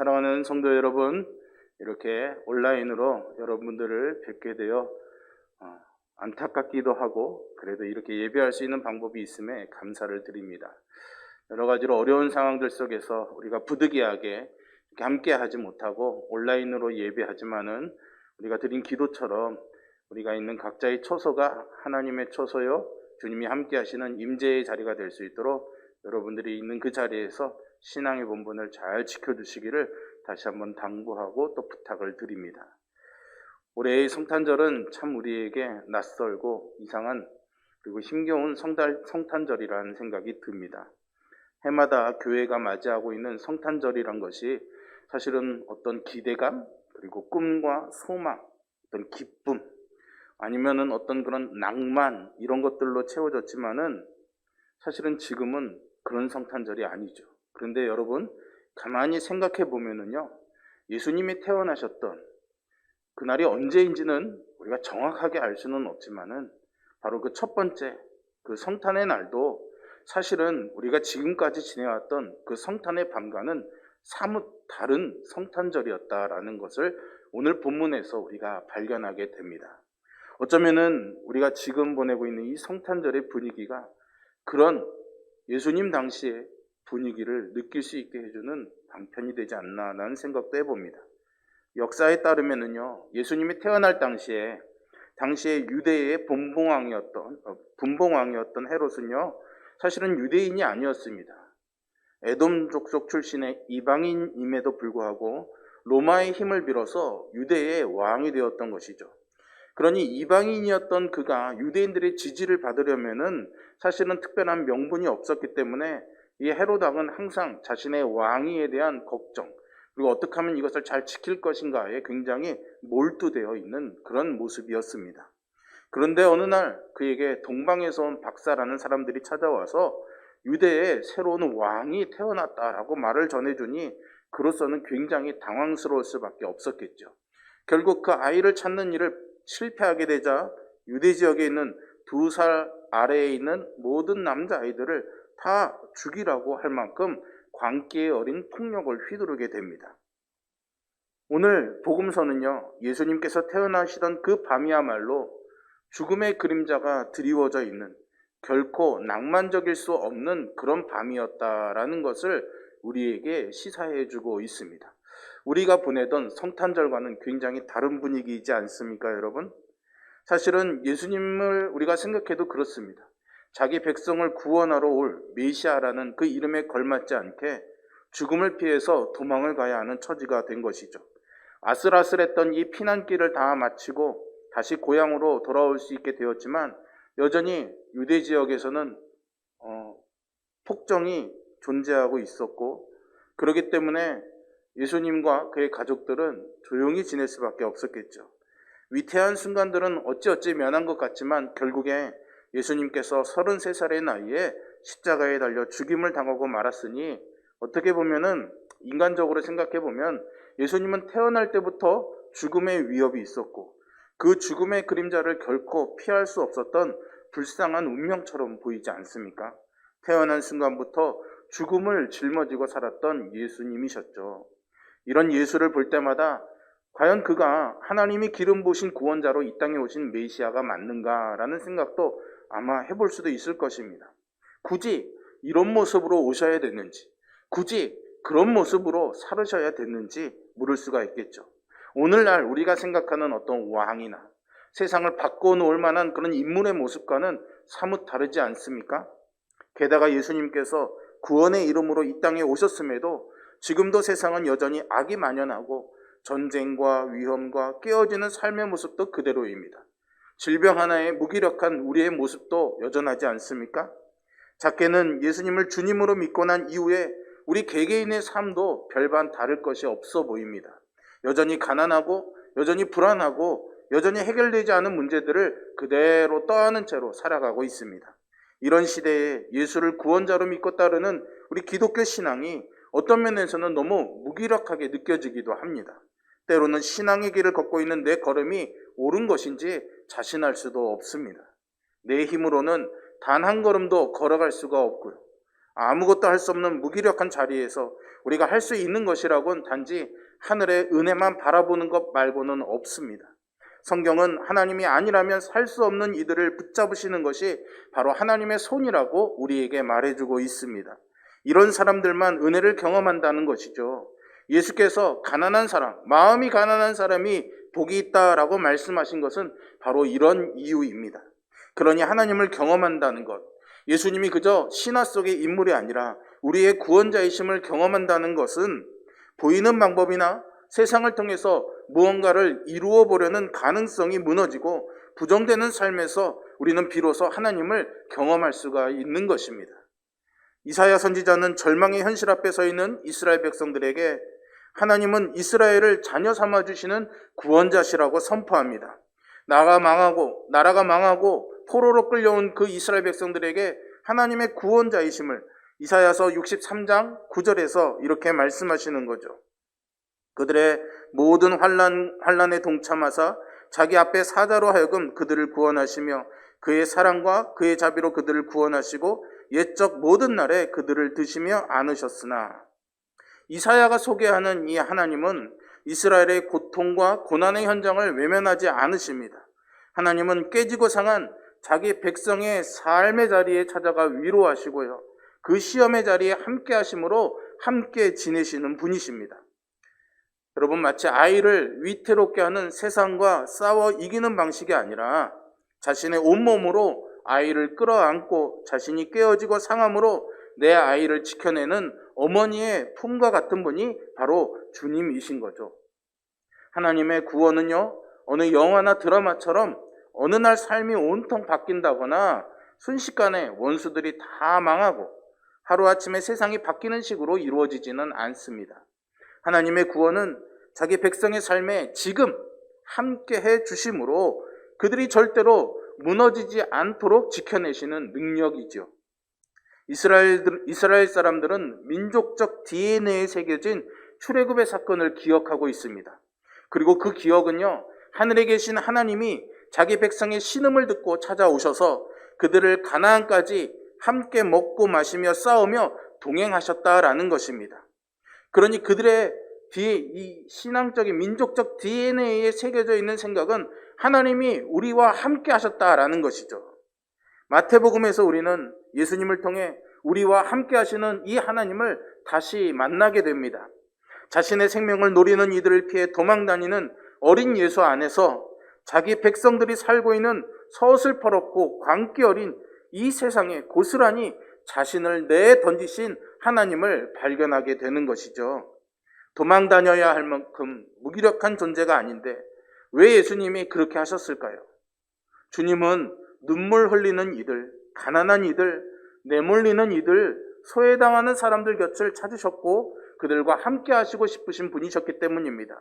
사랑하는 성도 여러분, 이렇게 온라인으로 여러분들을 뵙게 되어 안타깝기도 하고 그래도 이렇게 예배할 수 있는 방법이 있음에 감사를 드립니다. 여러 가지로 어려운 상황들 속에서 우리가 부득이하게 이렇게 함께 하지 못하고 온라인으로 예배하지만은 우리가 드린 기도처럼 우리가 있는 각자의 처소가 하나님의 처소요, 주님이 함께 하시는 임재의 자리가 될 수 있도록 여러분들이 있는 그 자리에서 신앙의 본분을 잘 지켜주시기를 다시 한번 당부하고 또 부탁을 드립니다. 올해의 성탄절은 참 우리에게 낯설고 이상한 그리고 힘겨운 성탄절이라는 생각이 듭니다. 해마다 교회가 맞이하고 있는 성탄절이란 것이 사실은 어떤 기대감, 그리고 꿈과 소망, 어떤 기쁨, 아니면은 어떤 그런 낭만, 이런 것들로 채워졌지만은 사실은 지금은 그런 성탄절이 아니죠. 그런데 여러분, 가만히 생각해 보면은요, 예수님이 태어나셨던 그날이 언제인지는 우리가 정확하게 알 수는 없지만은 바로 그 첫 번째 그 성탄의 날도 사실은 우리가 지금까지 지내왔던 그 성탄의 밤과는 사뭇 다른 성탄절이었다라는 것을 오늘 본문에서 우리가 발견하게 됩니다. 어쩌면은 우리가 지금 보내고 있는 이 성탄절의 분위기가 그런 예수님 당시의 분위기를 느낄 수 있게 해주는 방편이 되지 않나라는 생각도 해봅니다. 역사에 따르면은요, 예수님이 태어날 당시에 유대의 분봉왕이었던 헤롯은요, 사실은 유대인이 아니었습니다. 에돔 족속 출신의 이방인임에도 불구하고 로마의 힘을 빌어서 유대의 왕이 되었던 것이죠. 그러니 이방인이었던 그가 유대인들의 지지를 받으려면은 사실은 특별한 명분이 없었기 때문에 이 헤롯 왕은 항상 자신의 왕위에 대한 걱정, 그리고 어떻게 하면 이것을 잘 지킬 것인가에 굉장히 몰두되어 있는 그런 모습이었습니다. 그런데 어느 날 그에게 동방에서 온 박사라는 사람들이 찾아와서 유대에 새로운 왕이 태어났다라고 말을 전해주니 그로서는 굉장히 당황스러울 수밖에 없었겠죠. 결국 그 아이를 찾는 일을 실패하게 되자 유대 지역에 있는 2살 아래에 있는 모든 남자아이들을 다 죽이라고 할 만큼 광기에 어린 폭력을 휘두르게 됩니다. 오늘 복음서는요, 예수님께서 태어나시던 그 밤이야말로 죽음의 그림자가 드리워져 있는 결코 낭만적일 수 없는 그런 밤이었다라는 것을 우리에게 시사해주고 있습니다. 우리가 보내던 성탄절과는 굉장히 다른 분위기이지 않습니까, 여러분? 사실은 예수님을 우리가 생각해도 그렇습니다. 자기 백성을 구원하러 올 메시아라는 그 이름에 걸맞지 않게 죽음을 피해서 도망을 가야 하는 처지가 된 것이죠. 아슬아슬했던 이 피난길을 다 마치고 다시 고향으로 돌아올 수 있게 되었지만 여전히 유대 지역에서는 폭정이 존재하고 있었고, 그렇기 때문에 예수님과 그의 가족들은 조용히 지낼 수밖에 없었겠죠. 위태한 순간들은 어찌어찌 면한 것 같지만 결국에 예수님께서 33살의 나이에 십자가에 달려 죽임을 당하고 말았으니 어떻게 보면은 인간적으로 생각해 보면 예수님은 태어날 때부터 죽음의 위협이 있었고 그 죽음의 그림자를 결코 피할 수 없었던 불쌍한 운명처럼 보이지 않습니까? 태어난 순간부터 죽음을 짊어지고 살았던 예수님이셨죠. 이런 예수를 볼 때마다 과연 그가 하나님이 기름 부으신 구원자로 이 땅에 오신 메시아가 맞는가라는 생각도 아마 해볼 수도 있을 것입니다. 굳이 이런 모습으로 오셔야 됐는지, 굳이 그런 모습으로 살으셔야 됐는지 물을 수가 있겠죠. 오늘날 우리가 생각하는 어떤 왕이나 세상을 바꿔놓을 만한 그런 인물의 모습과는 사뭇 다르지 않습니까? 게다가 예수님께서 구원의 이름으로 이 땅에 오셨음에도 지금도 세상은 여전히 악이 만연하고 전쟁과 위험과 깨어지는 삶의 모습도 그대로입니다. 질병 하나에 무기력한 우리의 모습도 여전하지 않습니까? 작게는 예수님을 주님으로 믿고 난 이후에 우리 개개인의 삶도 별반 다를 것이 없어 보입니다. 여전히 가난하고 여전히 불안하고 여전히 해결되지 않은 문제들을 그대로 떠안은 채로 살아가고 있습니다. 이런 시대에 예수를 구원자로 믿고 따르는 우리 기독교 신앙이 어떤 면에서는 너무 무기력하게 느껴지기도 합니다. 때로는 신앙의 길을 걷고 있는 내 걸음이 옳은 것인지 자신할 수도 없습니다. 내 힘으로는 단 한 걸음도 걸어갈 수가 없고요. 아무것도 할 수 없는 무기력한 자리에서 우리가 할 수 있는 것이라고는 단지 하늘의 은혜만 바라보는 것 말고는 없습니다. 성경은 하나님이 아니라면 살 수 없는 이들을 붙잡으시는 것이 바로 하나님의 손이라고 우리에게 말해주고 있습니다. 이런 사람들만 은혜를 경험한다는 것이죠. 예수께서 가난한 사람, 마음이 가난한 사람이 복이 있다라고 말씀하신 것은 바로 이런 이유입니다. 그러니 하나님을 경험한다는 것, 예수님이 그저 신화 속의 인물이 아니라 우리의 구원자이심을 경험한다는 것은 보이는 방법이나 세상을 통해서 무언가를 이루어 보려는 가능성이 무너지고 부정되는 삶에서 우리는 비로소 하나님을 경험할 수가 있는 것입니다. 이사야 선지자는 절망의 현실 앞에 서 있는 이스라엘 백성들에게 하나님은 이스라엘을 자녀 삼아주시는 구원자시라고 선포합니다. 나라가 망하고 포로로 끌려온 그 이스라엘 백성들에게 하나님의 구원자이심을 이사야서 63장 9절에서 이렇게 말씀하시는 거죠. 그들의 모든 환난에 동참하사 자기 앞에 사자로 하여금 그들을 구원하시며 그의 사랑과 그의 자비로 그들을 구원하시고 옛적 모든 날에 그들을 드시며 안으셨으나, 이사야가 소개하는 이 하나님은 이스라엘의 고통과 고난의 현장을 외면하지 않으십니다. 하나님은 깨지고 상한 자기 백성의 삶의 자리에 찾아가 위로하시고요, 그 시험의 자리에 함께 하심으로 함께 지내시는 분이십니다. 여러분, 마치 아이를 위태롭게 하는 세상과 싸워 이기는 방식이 아니라 자신의 온몸으로 아이를 끌어안고 자신이 깨어지고 상함으로 내 아이를 지켜내는 어머니의 품과 같은 분이 바로 주님이신 거죠. 하나님의 구원은요, 어느 영화나 드라마처럼 어느 날 삶이 온통 바뀐다거나 순식간에 원수들이 다 망하고 하루아침에 세상이 바뀌는 식으로 이루어지지는 않습니다. 하나님의 구원은 자기 백성의 삶에 지금 함께 해 주심으로 그들이 절대로 무너지지 않도록 지켜내시는 능력이죠. 이스라엘 사람들은 민족적 DNA에 새겨진 출애굽의 사건을 기억하고 있습니다. 그리고 그 기억은요, 하늘에 계신 하나님이 자기 백성의 신음을 듣고 찾아오셔서 그들을 가나안까지 함께 먹고 마시며 싸우며 동행하셨다라는 것입니다. 그러니 그들의 이 신앙적인 민족적 DNA에 새겨져 있는 생각은 하나님이 우리와 함께 하셨다라는 것이죠. 마태복음에서 우리는 예수님을 통해 우리와 함께 하시는 이 하나님을 다시 만나게 됩니다. 자신의 생명을 노리는 이들을 피해 도망다니는 어린 예수 안에서 자기 백성들이 살고 있는 서슬퍼렇고 광기 어린 이 세상에 고스란히 자신을 내던지신 하나님을 발견하게 되는 것이죠. 도망다녀야 할 만큼 무기력한 존재가 아닌데 왜 예수님이 그렇게 하셨을까요? 주님은 눈물 흘리는 이들, 가난한 이들, 내몰리는 이들, 소외당하는 사람들 곁을 찾으셨고 그들과 함께 하시고 싶으신 분이셨기 때문입니다.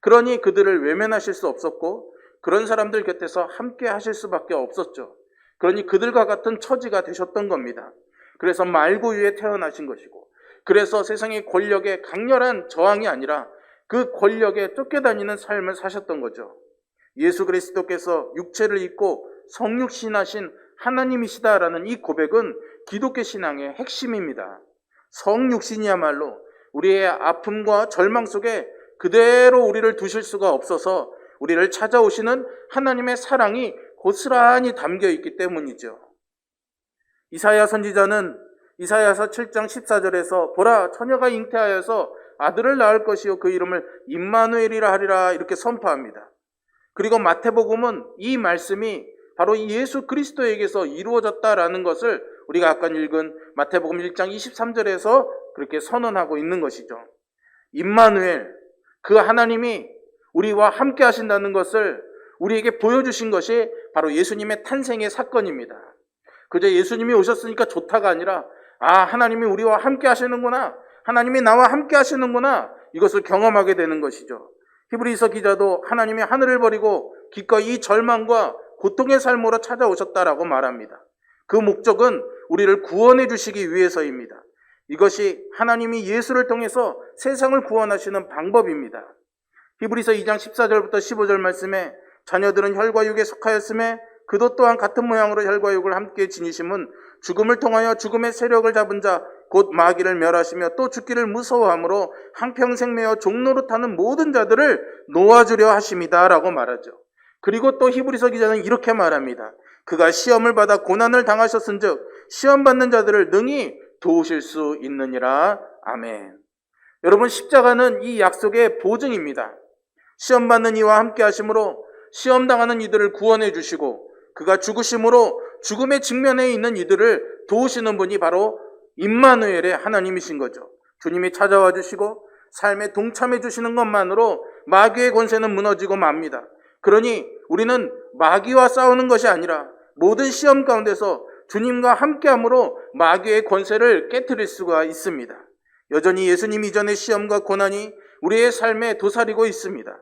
그러니 그들을 외면하실 수 없었고 그런 사람들 곁에서 함께 하실 수밖에 없었죠. 그러니 그들과 같은 처지가 되셨던 겁니다. 그래서 말구 위에 태어나신 것이고, 그래서 세상의 권력에 강렬한 저항이 아니라 그 권력에 쫓겨다니는 삶을 사셨던 거죠. 예수 그리스도께서 육체를 입고 성육신하신 하나님이시다라는 이 고백은 기독교 신앙의 핵심입니다. 성육신이야말로 우리의 아픔과 절망 속에 그대로 우리를 두실 수가 없어서 우리를 찾아오시는 하나님의 사랑이 고스란히 담겨 있기 때문이죠. 이사야 선지자는 이사야서 7장 14절에서 보라, 처녀가 잉태하여서 아들을 낳을 것이요 그 이름을 임마누엘이라 하리라 이렇게 선포합니다. 그리고 마태복음은 이 말씀이 바로 예수 그리스도에게서 이루어졌다라는 것을 우리가 아까 읽은 마태복음 1장 23절에서 그렇게 선언하고 있는 것이죠. 임마누엘, 그 하나님이 우리와 함께 하신다는 것을 우리에게 보여주신 것이 바로 예수님의 탄생의 사건입니다. 그저 예수님이 오셨으니까 좋다가 아니라 하나님이 우리와 함께 하시는구나, 하나님이 나와 함께 하시는구나, 이것을 경험하게 되는 것이죠. 히브리서 기자도 하나님이 하늘을 버리고 기꺼이 이 절망과 고통의 삶으로 찾아오셨다라고 말합니다. 그 목적은 우리를 구원해 주시기 위해서입니다. 이것이 하나님이 예수를 통해서 세상을 구원하시는 방법입니다. 히브리서 2장 14절부터 15절 말씀에 자녀들은 혈과 육에 속하였음에 그도 또한 같은 모양으로 혈과 육을 함께 지니심은 죽음을 통하여 죽음의 세력을 잡은 자 곧 마귀를 멸하시며 또 죽기를 무서워함으로 한평생 매어 종로로 타는 모든 자들을 놓아주려 하심이다 라고 말하죠. 그리고 또 히브리서 기자는 이렇게 말합니다. 그가 시험을 받아 고난을 당하셨은즉 시험 받는 자들을 능히 도우실 수 있느니라. 아멘. 여러분, 십자가는 이 약속의 보증입니다. 시험 받는 이와 함께 하심으로 시험 당하는 이들을 구원해 주시고 그가 죽으심으로 죽음의 직면에 있는 이들을 도우시는 분이 바로 임마누엘의 하나님이신 거죠. 주님이 찾아와 주시고 삶에 동참해 주시는 것만으로 마귀의 권세는 무너지고 맙니다. 그러니 우리는 마귀와 싸우는 것이 아니라 모든 시험 가운데서 주님과 함께함으로 마귀의 권세를 깨트릴 수가 있습니다. 여전히 예수님 이전의 시험과 고난이 우리의 삶에 도사리고 있습니다.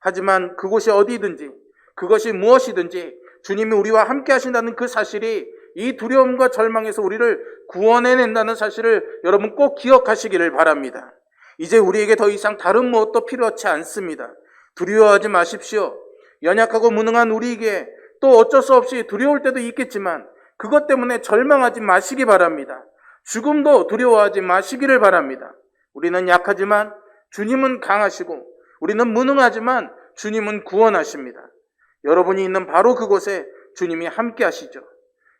하지만 그곳이 어디든지 그것이 무엇이든지 주님이 우리와 함께 하신다는 그 사실이 이 두려움과 절망에서 우리를 구원해낸다는 사실을 여러분 꼭 기억하시기를 바랍니다. 이제 우리에게 더 이상 다른 무엇도 필요하지 않습니다. 두려워하지 마십시오. 연약하고 무능한 우리에게 또 어쩔 수 없이 두려울 때도 있겠지만 그것 때문에 절망하지 마시기 바랍니다. 죽음도 두려워하지 마시기를 바랍니다. 우리는 약하지만 주님은 강하시고 우리는 무능하지만 주님은 구원하십니다. 여러분이 있는 바로 그곳에 주님이 함께 하시죠.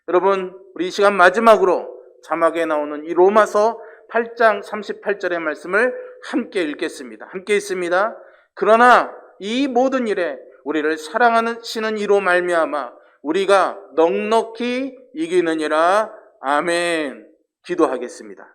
여러분, 우리 이 시간 마지막으로 자막에 나오는 이 로마서 8장 38절의 말씀을 함께 읽겠습니다. 함께 읽습니다. 그러나 이 모든 일에 우리를 사랑하시는 이로 말미암아 우리가 넉넉히 이기느니라. 아멘. 기도하겠습니다.